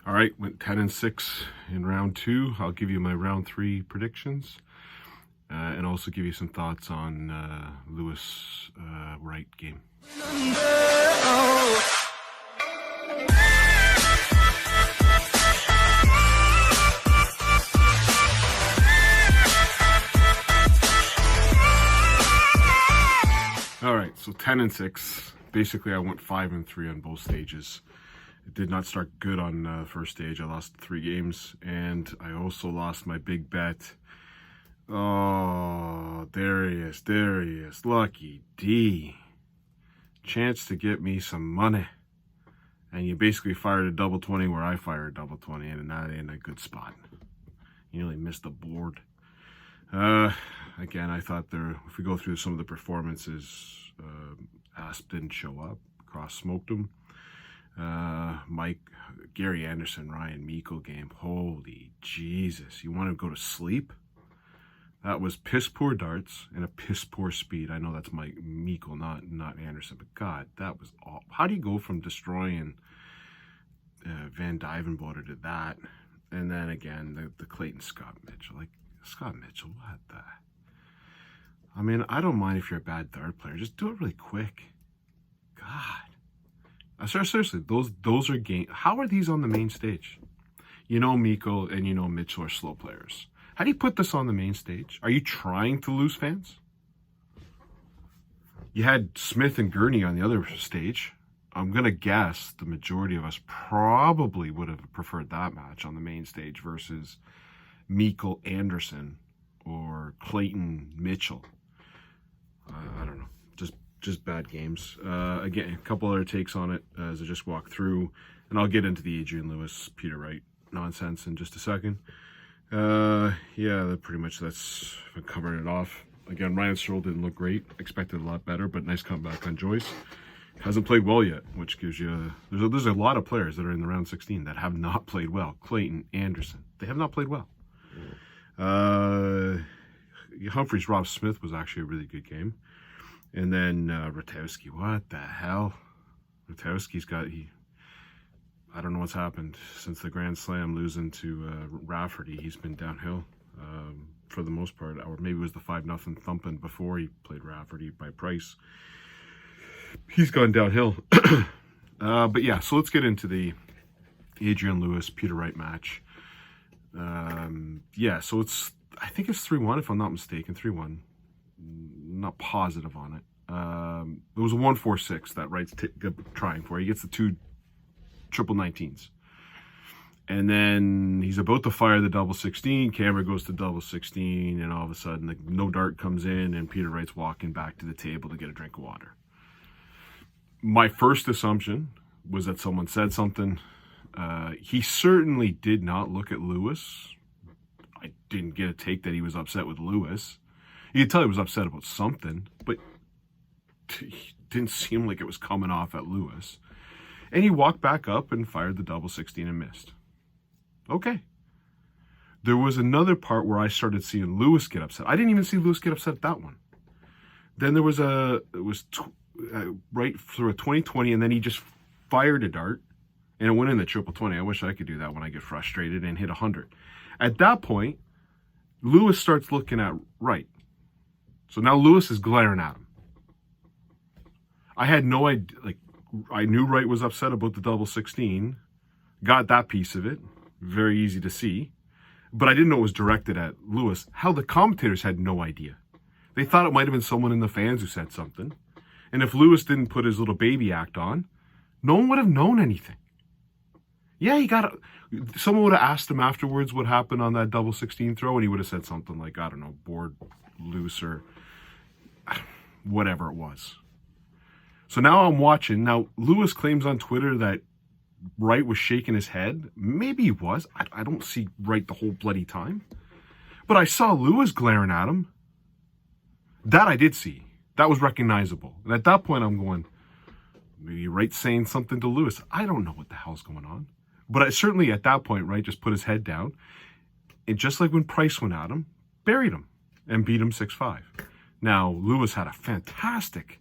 All right, went 10-6 in round 2. I'll give you my round 3 predictions and also give you some thoughts on Lewis Wright game. All right, so 10-6. Basically, I went 5-3 on both stages. It did not start good on the first stage. I lost 3 games, and I also lost my big bet. Oh, there he is. Lucky D. Chance to get me some money. And you basically fired a double 20 where I fired a double 20, and that ain't a good spot. You nearly missed the board. Again, I thought if we go through some of the performances, Asp didn't show up. Cross smoked him. Gary Anderson, Ryan Meikle game. Holy Jesus. You want to go to sleep? That was piss poor darts and a piss poor speed. I know that's Meikle, not Anderson, but God, that was all. How do you go from destroying Van Dyvenboter to that? And then again, the Clayton Scott Mitchell. Like, Scott Mitchell, what the? I mean, I don't mind if you're a bad dart player. Just do it really quick. God. Seriously, those are games. How are these on the main stage? You know Meikle and you know Mitchell are slow players. How do you put this on the main stage? Are you trying to lose fans? You had Smith and Gurney on the other stage. I'm going to guess the majority of us probably would have preferred that match on the main stage versus Meikle Anderson or Clayton Mitchell. I don't know. Just bad games. Again, a couple other takes on it as I just walk through, and I'll get into the Adrian Lewis, Peter Wright nonsense in just a second. Yeah, that's covering it off. Again, Ryan Searle didn't look great. Expected a lot better, but nice comeback on Joyce. Hasn't played well yet, which gives you there's a lot of players that are in the round 16 that have not played well. Clayton, Anderson, they have not played well. Humphreys, Rob Smith was actually a really good game. And then Ratowski, what the hell? Ratowski's I don't know what's happened since the Grand Slam losing to Rafferty. He's been downhill for the most part. Or maybe it was the 5-0 thumping before he played Rafferty by Price. He's gone downhill. But yeah, so let's get into the Adrian Lewis, Peter Wright match. Yeah, so I think it's 3-1 if I'm not mistaken, 3-1. Not positive on it. It was a 1-4-6 that Wright's trying for. He gets the 2 triple 19s. And then he's about to fire the double 16. Camera goes to double 16, and all of a sudden the no dart comes in, and Peter Wright's walking back to the table to get a drink of water. My first assumption was that someone said something. He certainly did not look at Lewis. I didn't get a take that he was upset with Lewis. You could tell he was upset about something, but it didn't seem like it was coming off at Lewis. And he walked back up and fired the double 16 and missed. Okay. There was another part where I started seeing Lewis get upset. I didn't even see Lewis get upset at that one. Then there was right through a 20-20, and then he just fired a dart, and it went in the triple 20. I wish I could do that when I get frustrated and hit 100. At that point, Lewis starts looking at Wright. So now Lewis is glaring at him. I had no idea, I knew Wright was upset about the double 16. Got that piece of it. Very easy to see. But I didn't know it was directed at Lewis. How the commentators had no idea. They thought it might have been someone in the fans who said something. And if Lewis didn't put his little baby act on, no one would have known anything. Yeah, someone would have asked him afterwards what happened on that double 16 throw, and he would have said something like, I don't know, board loose or whatever it was. So now I'm watching. Now, Lewis claims on Twitter that Wright was shaking his head. Maybe he was. I don't see Wright the whole bloody time. But I saw Lewis glaring at him. That I did see. That was recognizable. And at that point, I'm going, maybe Wright's saying something to Lewis. I don't know what the hell's going on. But certainly at that point, Wright just put his head down. And just like when Price went at him, buried him and beat him 6-5. Now, Lewis had a fantastic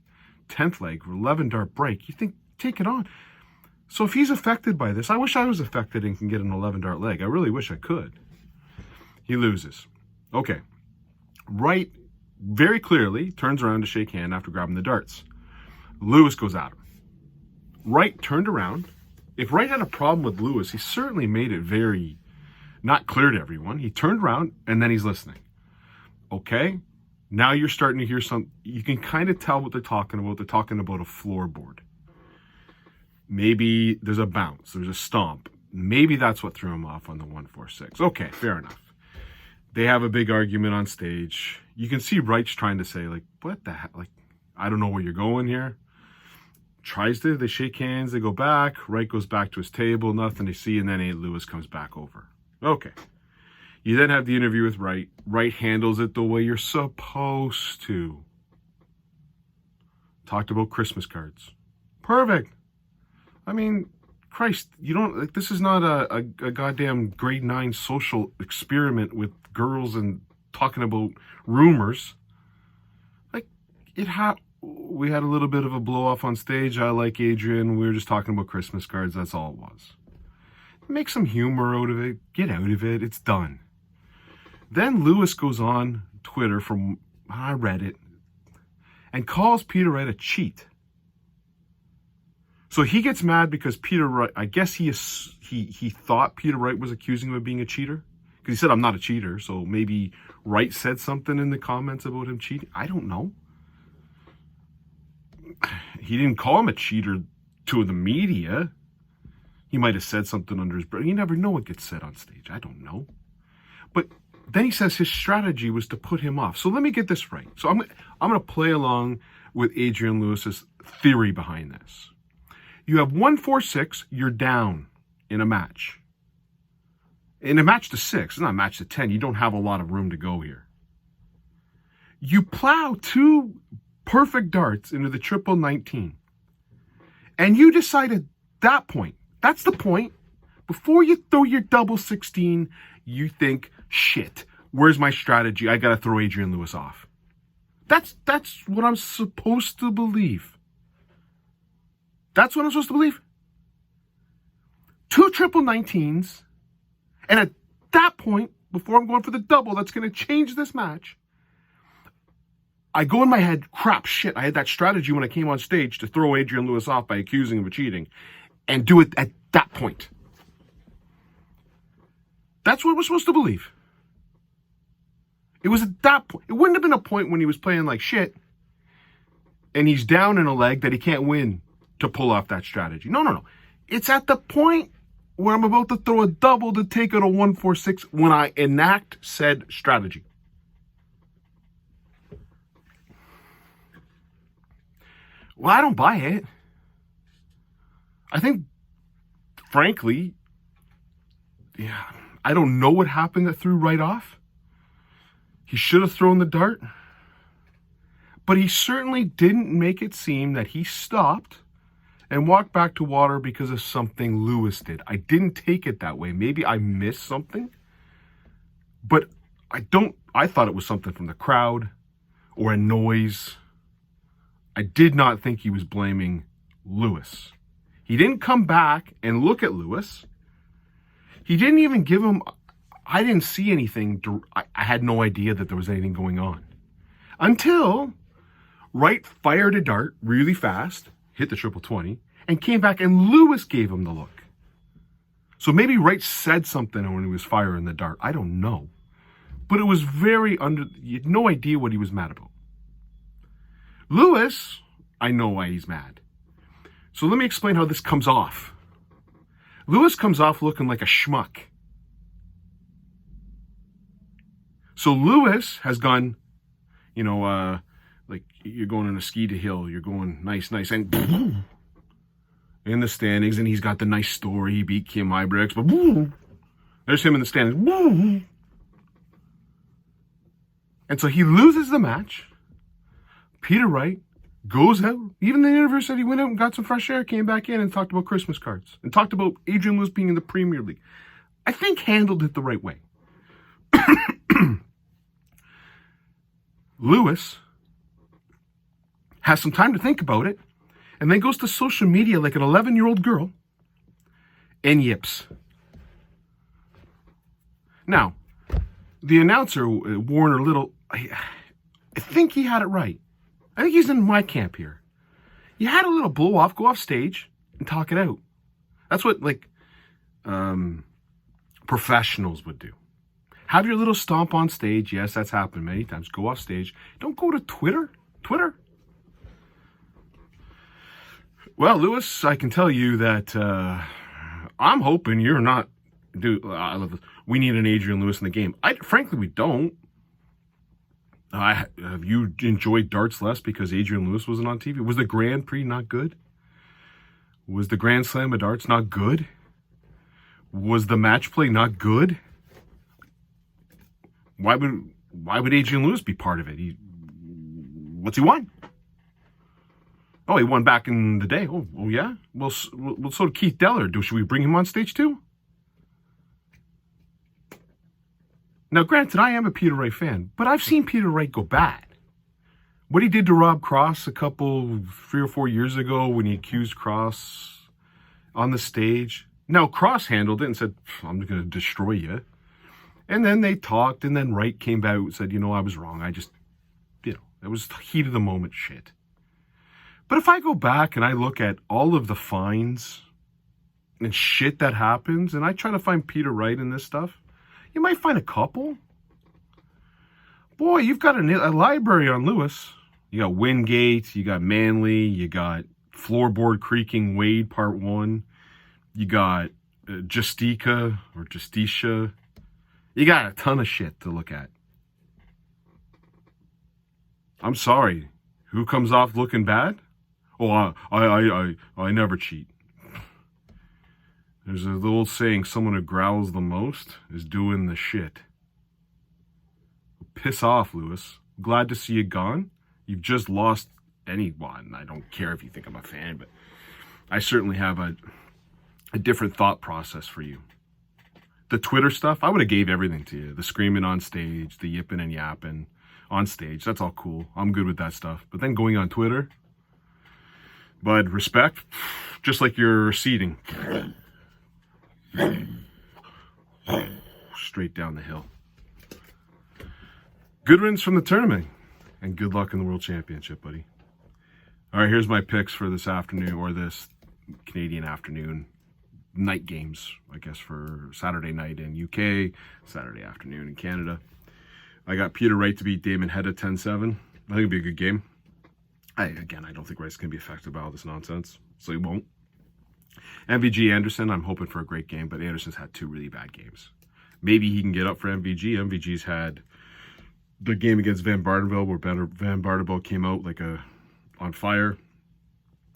10th leg, 11 dart break. You think, take it on. So if he's affected by this, I wish I was affected and can get an 11 dart leg. I really wish I could. He loses. Okay. Wright very clearly turns around to shake hand after grabbing the darts. Lewis goes at him. Wright turned around. If Wright had a problem with Lewis, he certainly made it very not clear to everyone. He turned around and then he's listening. Okay, now you're starting to hear some, you can kind of tell what they're talking about. They're talking about a floorboard. Maybe there's a bounce, there's a stomp. Maybe that's what threw him off on the 146. Okay, fair enough. They have a big argument on stage. You can see Wright's trying to say, like, what the heck? Like, I don't know where you're going here. They shake hands, they go back. Wright goes back to his table, nothing to see, and then Lewis comes back over. Okay. You then have the interview with Wright. Wright handles it the way you're supposed to. Talked about Christmas cards. Perfect. I mean, Christ, you don't, like, this is not a goddamn grade 9 social experiment with girls and talking about rumors. Like, we had a little bit of a blow off on stage. I like Adrian. We were just talking about Christmas cards. That's all it was. Make some humor out of it. Get out of it. It's done. Then Lewis goes on Twitter from, I read it, and calls Peter Wright a cheat. So he gets mad because Peter Wright, I guess he thought Peter Wright was accusing him of being a cheater. Because he said, I'm not a cheater. So maybe Wright said something in the comments about him cheating. I don't know. He didn't call him a cheater to the media. He might have said something under his breath. You never know what gets said on stage. I don't know. But then he says his strategy was to put him off. So let me get this right. So I'm going to play along with Adrian Lewis's theory behind this. You have 1-4-6, you're down in a match. In a match to 6, it's not a match to 10. You don't have a lot of room to go here. You plow 2 perfect darts into the triple 19. And you decide at that point, that's the point, before you throw your double 16, you think, shit, where's my strategy? I got to throw Adrian Lewis off. That's what I'm supposed to believe. That's what I'm supposed to believe. 2 triple 19s. And at that point, before I'm going for the double, that's going to change this match. I go in my head, crap, shit, I had that strategy when I came on stage to throw Adrian Lewis off by accusing him of cheating. And do it at that point. That's what we're supposed to believe. It was at that point. It wouldn't have been a point when he was playing like shit and he's down in a leg that he can't win to pull off that strategy. No. It's at the point where I'm about to throw a double to take it a 1-4-6 when I enact said strategy. Well, I don't buy it. I think, frankly, I don't know what happened that threw Wright off. He should have thrown the dart. But he certainly didn't make it seem that he stopped and walked back to water because of something Lewis did. I didn't take it that way. Maybe I missed something. But I thought it was something from the crowd or a noise. I did not think he was blaming Lewis. He didn't come back and look at Lewis. He didn't even give him, I didn't see anything. I had no idea that there was anything going on. Until Wright fired a dart really fast, hit the triple 20, and came back and Lewis gave him the look. So maybe Wright said something when he was firing the dart. I don't know. But it was you had no idea what he was mad about. Lewis, I know why he's mad. So let me explain how this comes off. Lewis comes off looking like a schmuck. So Lewis has gone, like you're going on a ski to hill, you're going nice, and in the standings, and he's got the nice story, he beat Kim Ibrex, but there's him in the standings. And so he loses the match. Peter Wright goes out. Even the interviewer said he went out and got some fresh air, came back in and talked about Christmas cards and talked about Adrian Lewis being in the Premier League. I think handled it the right way. Lewis has some time to think about it and then goes to social media like an 11-year-old girl and yips. Now, the announcer, Warner Little, I think he had it right. I think he's in my camp here. You had a little blow off, go off stage and talk it out. That's what professionals would do. Have your little stomp on stage. Yes, that's happened many times. Go off stage. Don't go to Twitter. Well, Lewis, I can tell you that I'm hoping you're not. I love this. We need an Adrian Lewis in the game. Frankly, we don't. Have you enjoyed darts less because Adrian Lewis wasn't on TV? Was the Grand Prix not good? Was the Grand Slam of darts not good? Was the match play not good? Why would Adrian Lewis be part of it? What's he won? Oh, he won back in the day. Oh yeah? Well, so did Keith Deller. Should we bring him on stage too? Now, granted, I am a Peter Wright fan, but I've seen Peter Wright go bad. What he did to Rob Cross 3 or 4 years ago when he accused Cross on the stage. Now, Cross handled it and said, I'm going to destroy you. And then they talked, and then Wright came out and said, I was wrong. I just, it was heat of the moment shit. But if I go back and I look at all of the fines and shit that happens, and I try to find Peter Wright in this stuff, you might find a couple. Boy, you've got a library on Lewis. You got Wingate, you got Manly, you got Floorboard Creaking Wade Part 1, you got Justicia. You got a ton of shit to look at. I'm sorry. Who comes off looking bad? Oh, I never cheat. There's an old saying, someone who growls the most is doing the shit. Piss off, Lewis. Glad to see you gone. You've just lost anyone. I don't care if you think I'm a fan, but I certainly have a different thought process for you. The Twitter stuff, I would have gave everything to you. The screaming on stage, the yipping and yapping on stage, that's all cool. I'm good with that stuff. But then going on Twitter, bud, respect, just like your seating. Straight down the hill. Good riddance from the tournament, and good luck in the World Championship, buddy. All right, here's my picks for this afternoon, or this Canadian afternoon. Night games, I guess, for Saturday night in UK, Saturday afternoon in Canada. I got Peter Wright to beat Damon Hedda 10-7. I think it'll be a good game. I don't think Wright's going to be affected by all this nonsense, so he won't. MVG Anderson, I'm hoping for a great game, but Anderson's had 2 really bad games. Maybe he can get up for MVG. MVG's had the game against Van Bardenveld where Van Bardenveld came out on fire,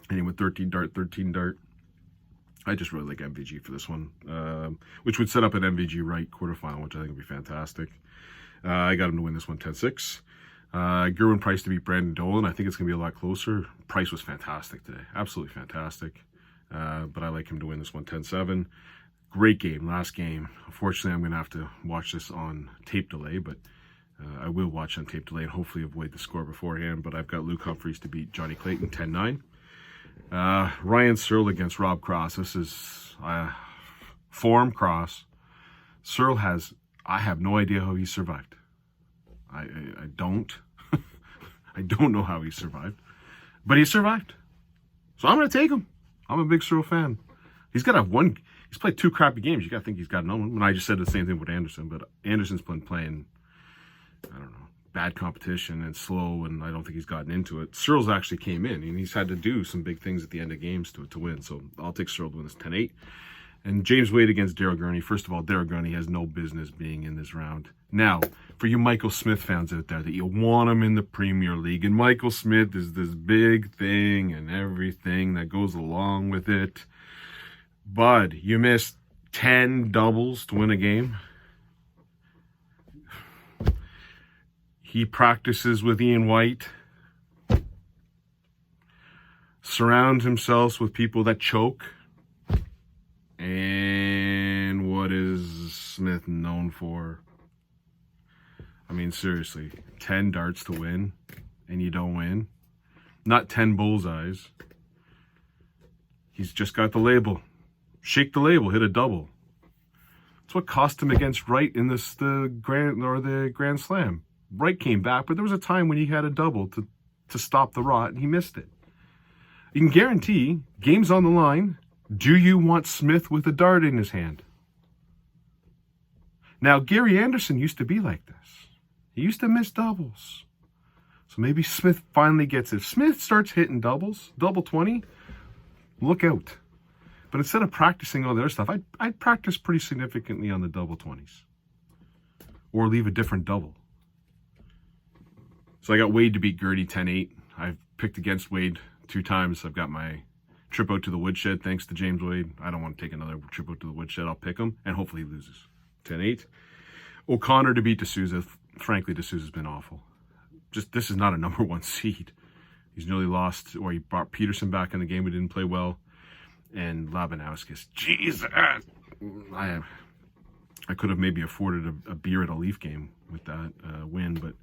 and he went 13 dart. I just really like MVG for this one, which would set up an MVG Wright quarterfinal, which I think would be fantastic. I got him to win this one 10-6. Gerwin Price to beat Brandon Dolan. I think it's going to be a lot closer. Price was fantastic today. Absolutely fantastic. But I like him to win this one 10-7. Great game. Last game. Unfortunately, I'm going to have to watch this on tape delay, but I will watch on tape delay and hopefully avoid the score beforehand. But I've got Luke Humphreys to beat Johnny Clayton 10-9. Ryan Searle against Rob Cross. This is form Cross. Searle I have no idea how he survived. I don't. I don't know how he survived. But he survived. So I'm going to take him. I'm a big Searle fan. He's played 2 crappy games. You got to think he's got no one. And I just said the same thing with Anderson, but Anderson's been playing, I don't know, bad competition and slow, and I don't think he's gotten into it. Searle's actually came in, and he's had to do some big things at the end of games to win. So I'll take Searle to win this 10-8. And James Wade against Daryl Gurney. First of all, Daryl Gurney has no business being in this round. Now, for you Michael Smith fans out there that you want him in the Premier League, and Michael Smith is this big thing and everything that goes along with it. Bud, you missed 10 doubles to win a game. He practices with Ian White. Surrounds himself with people that choke. And what is Smith known for? I mean, seriously, 10 darts to win, and you don't win. Not 10 bullseyes. He's just got the label. Shake the label, hit a double. That's what cost him against Wright in the Grand Slam. Wright came back, but there was a time when he had a double to stop the rot, and he missed it. You can guarantee, game's on the line, do you want Smith with a dart in his hand? Now, Gary Anderson used to be like this. He used to miss doubles. So maybe Smith finally gets it. If Smith starts hitting doubles, double 20, look out. But instead of practicing all the other stuff, I'd practice pretty significantly on the double 20s. Or leave a different double. So I got Wade to beat Gertie 10-8. I've picked against Wade 2 times. I've got my trip out to the woodshed thanks to James Wade. I don't want to take another trip out to the woodshed. I'll pick him, and hopefully he loses. 10-8. O'Connor to beat D'Souza. Frankly, D'Souza's been awful. This is not a number 1 seed. He's nearly lost, or he brought Peterson back in the game. We didn't play well. And Labanowskis. Jesus! I could have maybe afforded a beer at a Leaf game with that win, but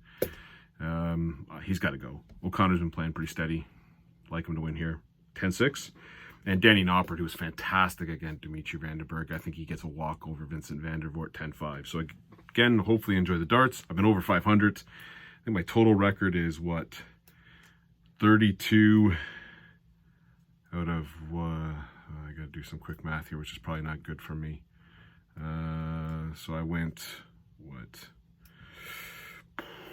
he's got to go. O'Connor's been playing pretty steady. Like him to win here. 10-6. And Danny Noppert, who was fantastic against Dimitri Vandenberg. I think he gets a walk over Vincent van der Voort 10-5. So again, hopefully enjoy the darts. I've been over 500. I think my total record is what? 32 out of I got to do some quick math here, which is probably not good for me. So I went, what?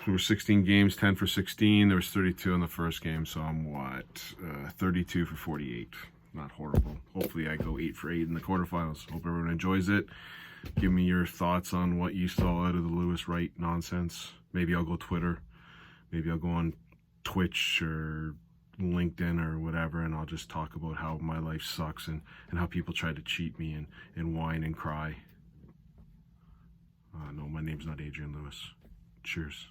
There were 16 games, 10 for 16. There was 32 in the first game, so I'm what? 32 for 48. Not horrible. Hopefully I go 8 for 8 in the quarterfinals. Hope everyone enjoys it. Give me your thoughts on what you saw out of the Lewis Wright nonsense. Maybe I'll go Twitter. Maybe I'll go on Twitch or LinkedIn or whatever, and I'll just talk about how my life sucks and how people try to cheat me and whine and cry. No, my name's not Adrian Lewis. Cheers.